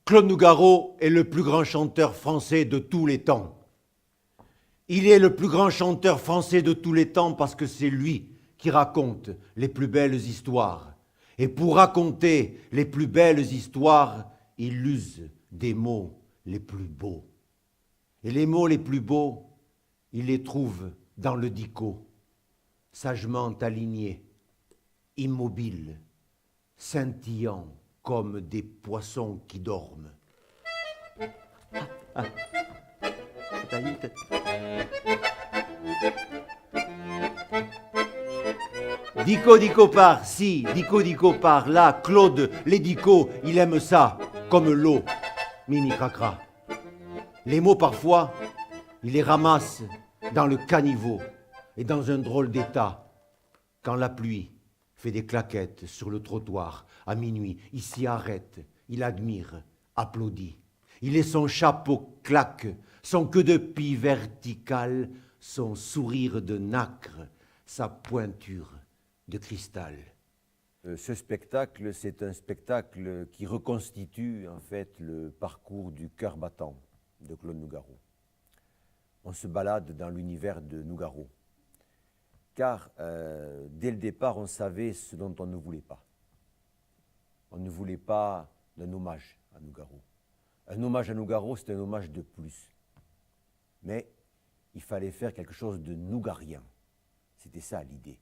Claude Nougaro est le plus grand chanteur français de tous les temps. Il est le plus grand chanteur français de tous les temps parce que c'est lui qui raconte les plus belles histoires. Et pour raconter les plus belles histoires, il use des mots les plus beaux. Et les mots les plus beaux, il les trouve dans le dico, sagement alignés, immobiles, scintillants comme des poissons qui dorment. Dico par ci, dico par là, Claude, les dico, il aime ça, comme l'eau, mimi cracra. Les mots parfois, il les ramasse dans le caniveau et dans un drôle d'état. Quand la pluie fait des claquettes sur le trottoir à minuit, il s'y arrête, il admire, applaudit. Il est son chapeau claque, son queue de pie verticale, son sourire de nacre, sa pointure de cristal. Ce spectacle, c'est un spectacle qui reconstitue en fait le parcours du cœur battant de Claude Nougaro. On se balade dans l'univers de Nougaro, car dès le départ, on savait ce dont on ne voulait pas. On ne voulait pas d'un hommage à Nougaro. Un hommage à Nougaro, c'est un hommage de plus. Mais il fallait faire quelque chose de nougarien. C'était ça l'idée.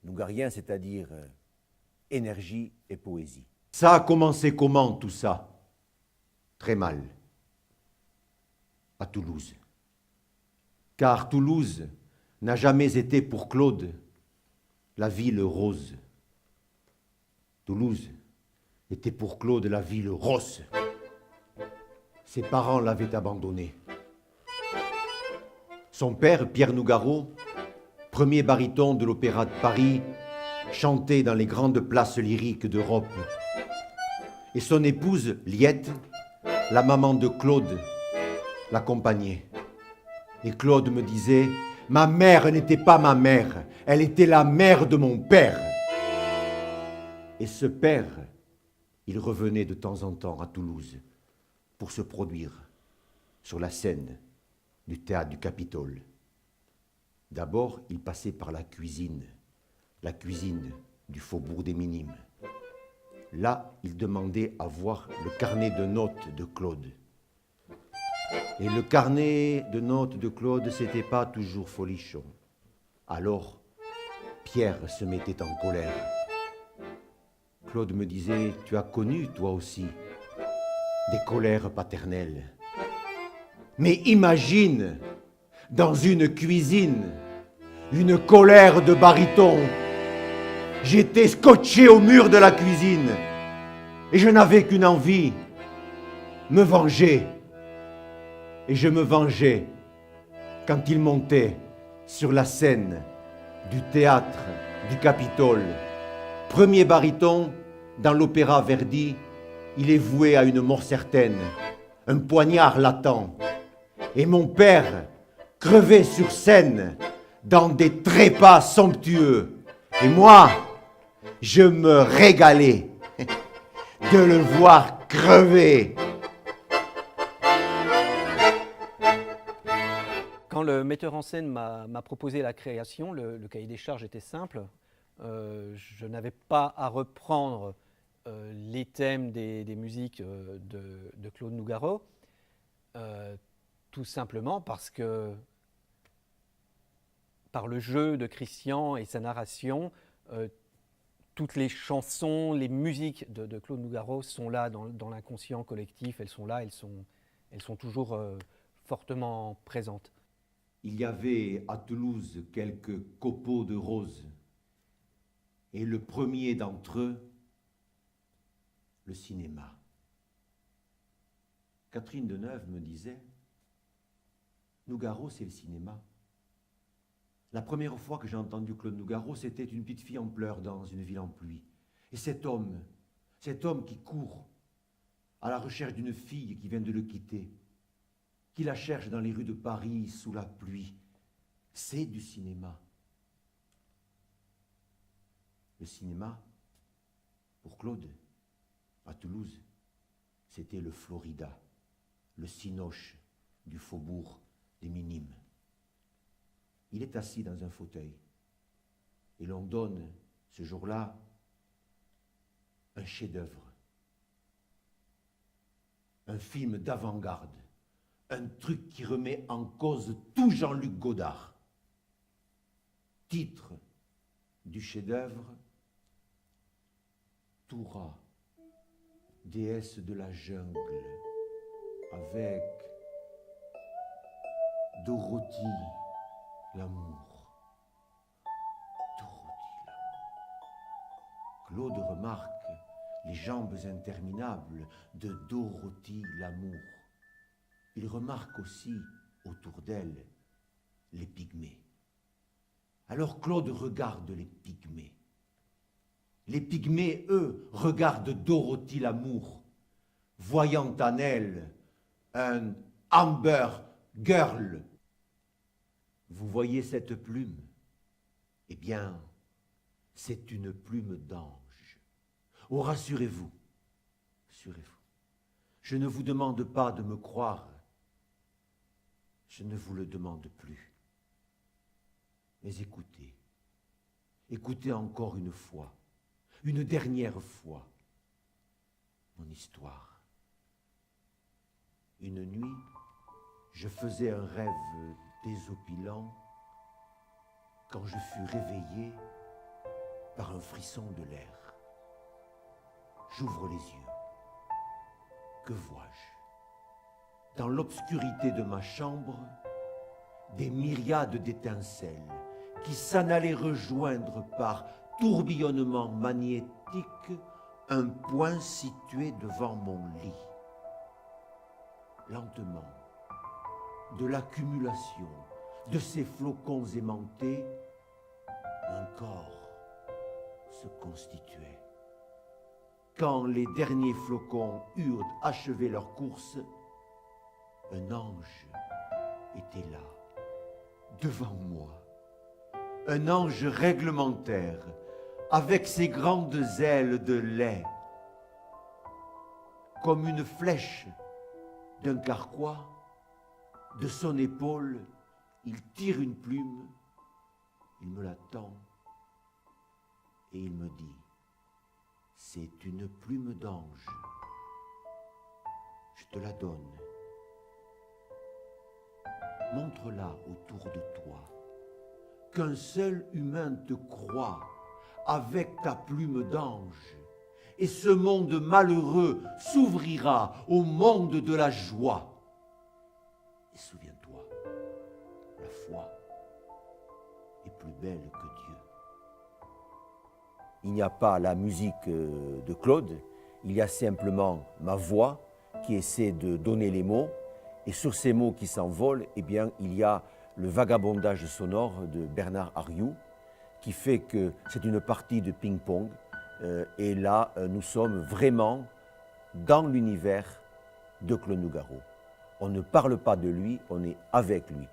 Nougarien, c'est-à-dire énergie et poésie. Ça a commencé comment tout ça? Très mal. À Toulouse. Car Toulouse n'a jamais été pour Claude la ville rose. Toulouse était pour Claude la ville rose. Ses parents l'avaient abandonné. Son père, Pierre Nougaro, premier baryton de l'Opéra de Paris, chantait dans les grandes places lyriques d'Europe. Et son épouse, Liette, la maman de Claude, l'accompagnait. Et Claude me disait, ma mère n'était pas ma mère, elle était la mère de mon père. Et ce père, il revenait de temps en temps à Toulouse pour se produire sur la scène du théâtre du Capitole. D'abord, il passait par la cuisine du faubourg des Minimes. Là, il demandait à voir le carnet de notes de Claude. Et le carnet de notes de Claude, c'était pas toujours folichon. Alors, Pierre se mettait en colère. Claude me disait, tu as connu, toi aussi, des colères paternelles. Mais imagine, dans une cuisine, une colère de baryton. J'étais scotché au mur de la cuisine et je n'avais qu'une envie, me venger. Et je me vengeais quand il montait sur la scène du théâtre du Capitole. Premier baryton dans l'opéra Verdi, il est voué à une mort certaine, un poignard latent. Et mon père crevait sur scène dans des trépas somptueux. Et moi, je me régalais de le voir crever. Quand le metteur en scène m'a proposé la création, le cahier des charges était simple. Je n'avais pas à reprendre les thèmes des musiques de Claude Nougaro, tout simplement parce que par le jeu de Christian et sa narration, toutes les chansons, les musiques de Claude Nougaro sont là dans l'inconscient collectif, elles sont là, elles sont toujours fortement présentes. Il y avait à Toulouse quelques copeaux de roses. Et le premier d'entre eux, le cinéma. Catherine Deneuve me disait, Nougaro, c'est le cinéma. La première fois que j'ai entendu Claude Nougaro, c'était une petite fille en pleurs dans une ville en pluie. Et cet homme qui court à la recherche d'une fille qui vient de le quitter, qui la cherche dans les rues de Paris sous la pluie, c'est du cinéma. Le cinéma, pour Claude, à Toulouse, C'était le Florida, le cinoche du faubourg des Minimes. Il est assis dans un fauteuil et l'on donne, ce jour-là, un chef-d'œuvre, un film d'avant-garde, un truc qui remet en cause tout Jean-Luc Godard. Titre du chef-d'œuvre, Toura, déesse de la jungle, avec Dorothy, l'amour. Dorothy, l'amour. Claude remarque les jambes interminables de Dorothy, l'amour. Il remarque aussi, autour d'elle, les pygmées. Alors Claude regarde les pygmées. Les pygmées, eux, regardent Dorothy, l'amour, voyant en elle un Amber Girl. Vous voyez cette plume? Eh bien, c'est une plume d'ange. Oh, rassurez-vous, rassurez-vous. Je ne vous demande pas de me croire. Je ne vous le demande plus. Mais écoutez, écoutez encore une fois, une dernière fois, mon histoire. Une nuit, je faisais un rêve désopilant quand je fus réveillé par un frisson de l'air. J'ouvre les yeux. Que vois-je? Dans l'obscurité de ma chambre, des myriades d'étincelles qui s'en allaient rejoindre par tourbillonnement magnétique un point situé devant mon lit. Lentement, de l'accumulation de ces flocons aimantés, un corps se constituait. Quand les derniers flocons eurent achevé leur course, un ange était là, devant moi. Un ange réglementaire, avec ses grandes ailes de lait. Comme une flèche d'un carquois, de son épaule, il tire une plume, il me la tend et il me dit, c'est une plume d'ange, je te la donne. Montre-la autour de toi, qu'un seul humain te croit avec ta plume d'ange, et ce monde malheureux s'ouvrira au monde de la joie. Et souviens-toi, la foi est plus belle que Dieu. Il n'y a pas la musique de Claude, il y a simplement ma voix qui essaie de donner les mots, et sur ces mots qui s'envolent, eh bien, il y a le vagabondage sonore de Bernard Arriou, qui fait que c'est une partie de ping-pong, et là, nous sommes vraiment dans l'univers de Claude Nougaro. On ne parle pas de lui, on est avec lui.